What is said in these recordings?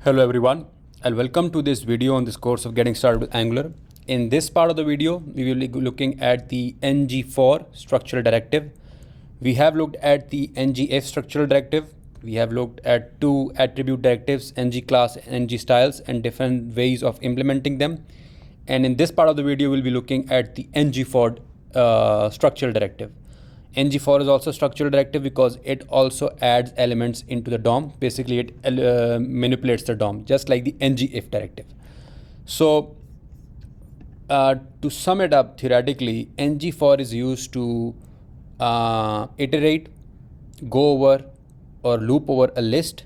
Hello everyone and welcome to this video on this course of getting started with Angular. In this part of the video, we will be looking at the ngFor structural directive. We have looked at the ngF structural directive. We have looked at two attribute directives, ngClass and ngStyles, and different ways of implementing them. And in this part of the video, we'll be looking at the ngFor structural directive. ngFor is also structural directive because it also adds elements into the DOM. Basically, it manipulates the DOM just like the ngIf directive. So to sum it up theoretically, ngFor is used to iterate, go over or loop over a list,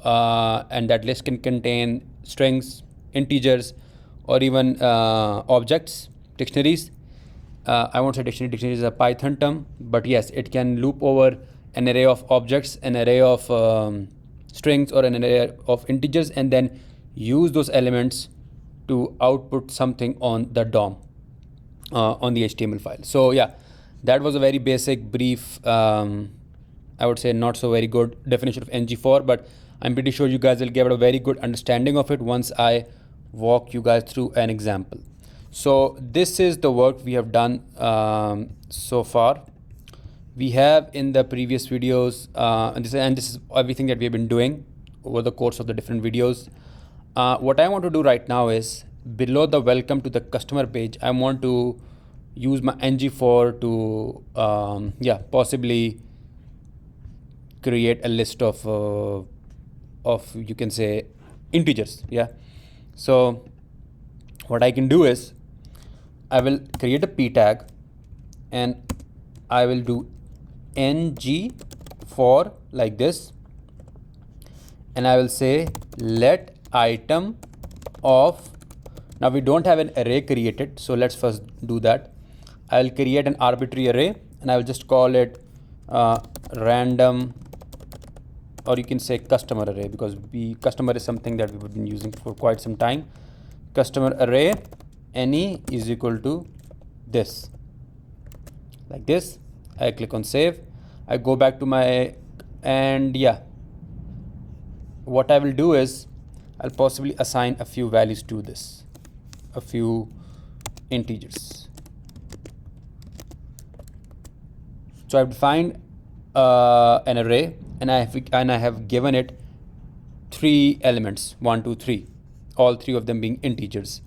and that list can contain strings, integers, or even objects, dictionaries. I won't say dictionary is a Python term, but yes, it can loop over an array of objects, an array of strings, or an array of integers, and then use those elements to output something on the DOM, on the HTML file. So yeah, that was a very basic, brief, I would say not so very good definition of ngFor, but I'm pretty sure you guys will get a very good understanding of it once I walk you guys through an example. So this is the work we have done so far. We have in the previous videos, and this is everything that we have been doing over the course of the different videos. What I want to do right now is below the welcome to the customer page, I want to use my ngFor to possibly create a list of you can say integers. Yeah. So what I can do is I will create a p tag and I will do ngFor like this, and I will say let item of, now we don't have an array created, so let's first do that. I will create an arbitrary array and I will just call it random, or you can say customer array, because customer is something that we've been using for quite some time. Customer array any is equal to this, like this. I click on save. I go back to my, and yeah, what I will do is I'll possibly assign a few values to this, a few integers. So I've defined an array, and I have given it 3 elements, 1, 2, 3, all 3 of them being integers.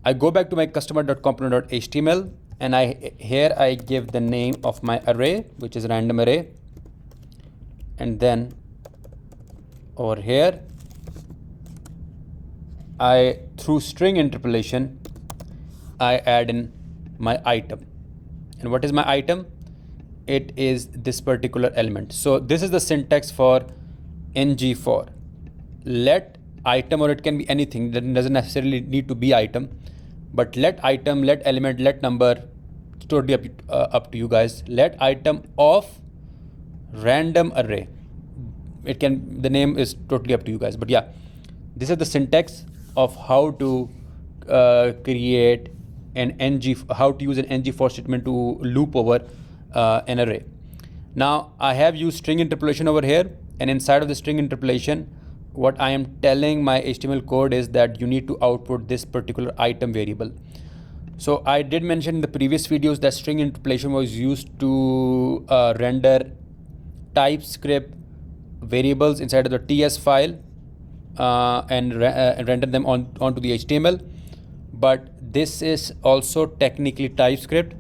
I go back to my customer.component.html, and here I give the name of my array, which is random array, and then over here through string interpolation I add in my item. And what is my item? It is this particular element. So this is the syntax for ngFor. Let item, or it can be anything, that doesn't necessarily need to be item, but let item, let element, let number, totally up to you guys. Let item of random array. It can, the name is totally up to you guys, but yeah, this is the syntax of how to create an how to use an ngFor statement to loop over an array. Now I have used string interpolation over here, and inside of the string interpolation, what I am telling my HTML code is that you need to output this particular item variable. So I did mention in the previous videos that string interpolation was used to render TypeScript variables inside of the TS file and render them onto the HTML. But this is also technically TypeScript.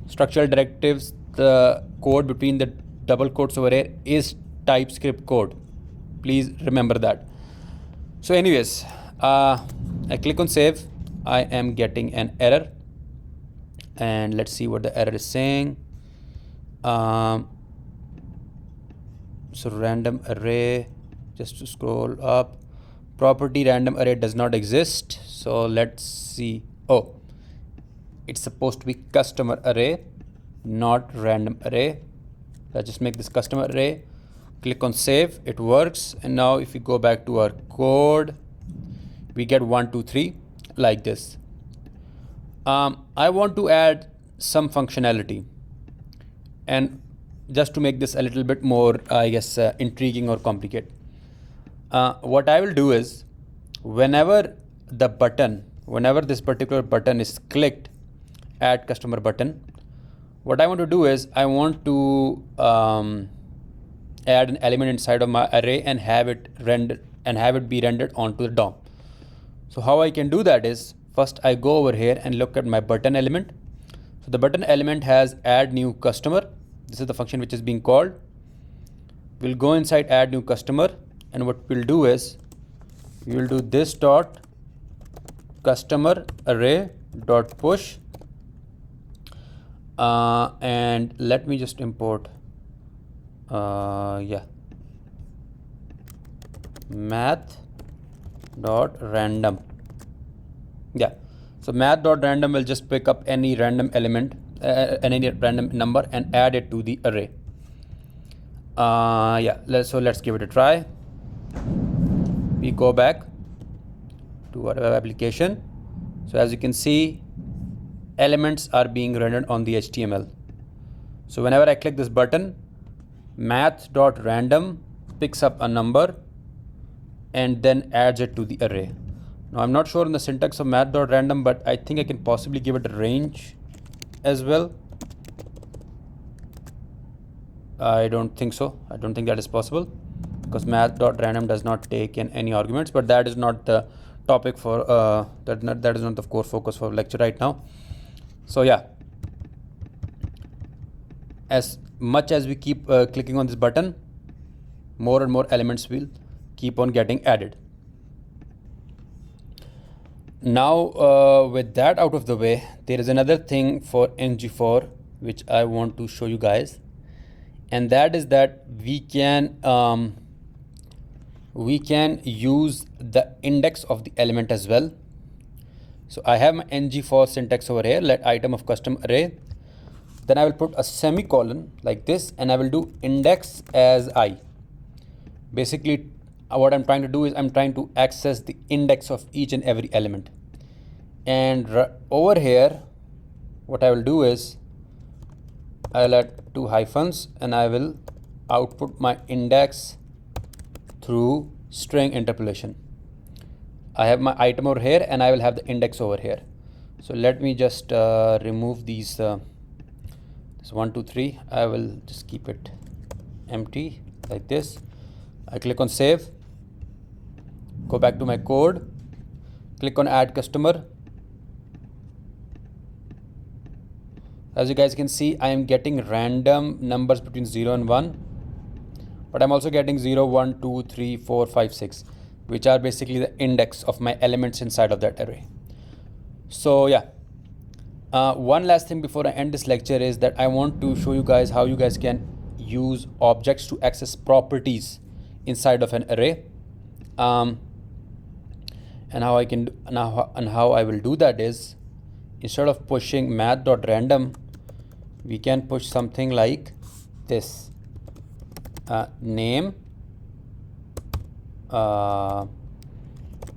Structural directives, the code between the double quotes over here is TypeScript code. Please remember that. So anyways, I click on save. I am getting an error, and let's see what the error is saying. So random array, just to scroll up, property random array does not exist. So let's see. Oh, it's supposed to be customer array, not random array. Let's just make this customer array. Click on save, it works. And now if we go back to our code, we get 1, 2, 3 like this. I want to add some functionality, and just to make this a little bit more, I guess, intriguing or complicated, What I will do is whenever this particular button is clicked, add customer button, what I want to do is I want to add an element inside of my array and have it be rendered onto the DOM. So how I can do that is, first I go over here and look at my button element. So the button element has add new customer. This is the function which is being called. We'll go inside add new customer, and what we'll do is we will do this dot customer array dot push, and let me just import math dot random. So math dot random will just pick up any random element, any random number, and add it to the array. Let's give it a try. We go back to our web application. So as you can see, elements are being rendered on the HTML. So whenever I click this button, math.random picks up a number and then adds it to the array. Now I'm not sure on the syntax of math.random, but I think I can possibly give it a range as well. I don't think so. I don't think that is possible, because math.random does not take in any arguments, but that is not the topic for that is not the core focus for lecture right now. So yeah, as much as we keep clicking on this button, more and more elements will keep on getting added. Now with that out of the way, there is another thing for ngFor which I want to show you guys, and that is that we can use the index of the element as well. So I have my ngFor syntax over here, let item of custom array, then I will put a semicolon like this, and I will do index as I. Basically what I'm trying to do is I'm trying to access the index of each and every element, and over here what I will do is I'll add 2 hyphens and I will output my index through string interpolation. I have my item over here and I will have the index over here. So let me just remove these this 1 2 3. I will just keep it empty like this. I click on save, go back to my code, click on add customer. As you guys can see, I am getting random numbers between 0 and 1, but I'm also getting 0 1 2 3 4 5 6, which are basically the index of my elements inside of that array. So yeah, one last thing before I end this lecture is that I want to show you guys how you guys can use objects to access properties inside of an array, and how I can how I will do that is, instead of pushing math.random, we can push something like this. Name,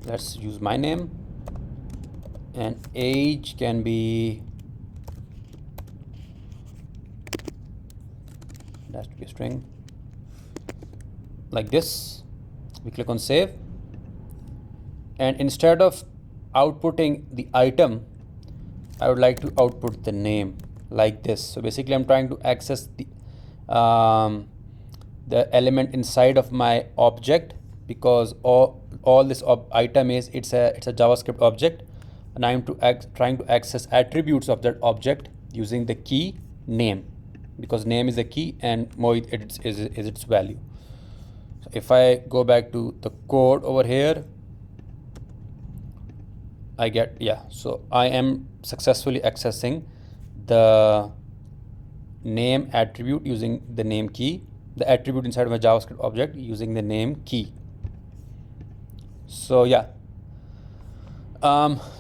let's use my name, and age can be, it has to be a string like this. We click on save, and instead of outputting the item, I would like to output the name like this. So basically I'm trying to access the element inside of my object, because all this item is, it's a JavaScript object, and I'm trying to access attributes of that object using the key name, because name is the key and Mohit is its value. So if I go back to the code over here, I get, so I am successfully accessing the name attribute using the name key, the attribute inside of a JavaScript object using the name key. So yeah,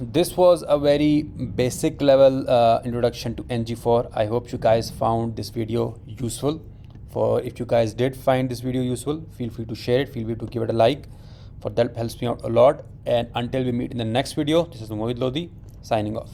this was a very basic level introduction to ngFor. I hope you guys found this video useful. If you guys did find this video useful, feel free to share it, feel free to give it a like, for that helps me out a lot. And until we meet in the next video, this is Mohit Lodi signing off.